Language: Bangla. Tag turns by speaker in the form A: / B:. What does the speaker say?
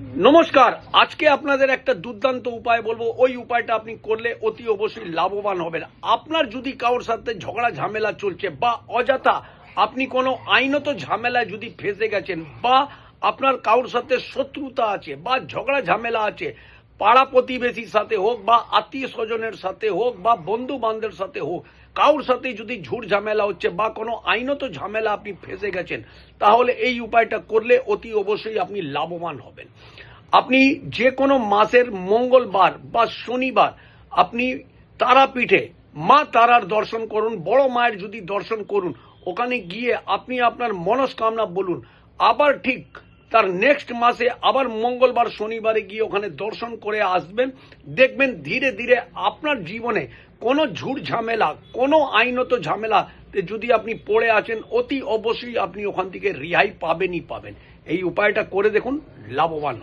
A: নমস্কার। আজকে আপনাদের একটা দুর্দান্ত উপায় বলবো। ওই উপায়টা আপনি করলে অতি অবশ্যই লাভবান হবেন। আপনার যদি কারোর সাথে ঝগড়া ঝামেলা চলছে বা অযথা আপনি কোনো আইনত ঝামেলায় যদি ফেঁসে গেছেন বা আপনার কারোর সাথে শত্রুতা আছে বা ঝগড়া ঝামেলা আছে, পাড়া প্রতিবেশীর সাথে হোক বা আত্মীয় স্বজনের সাথে হোক বা বন্ধু বান্ধবের সাথে হোক, কারোর সাথে যদি ঝুট ঝামেলা হচ্ছে বা কোনো আইনত ঝামেলা আপনি ফেঁসে গেছেন, তাহলে এই উপায়টা করলে অতি অবশ্যই আপনি লাভবান হবেন। আপনি যে কোনো মাসের মঙ্গলবার বা শনিবার আপনি তারাপীঠে মা তারার দর্শন করুন, বড় মায়ের যদি দর্শন করুন, ওখানে গিয়ে আপনি আপনার মনস্কামনা বলুন। আবার ঠিক তার নেক্সট মাসে আবার মঙ্গলবার শনিবারে গিয়ে ওখানে দর্শন করে আসবেন। দেখবেন ধীরে ধীরে আপনার জীবনে কোনো ঝুট ঝামেলা, কোনো আইনত ঝামেলাতে যদি আপনি পড়ে আছেন, অতি অবশ্যই আপনি ওখান থেকে রেহাই পাবেনই পাবেন। এই উপায়টা করে দেখুন, লাভবান হন।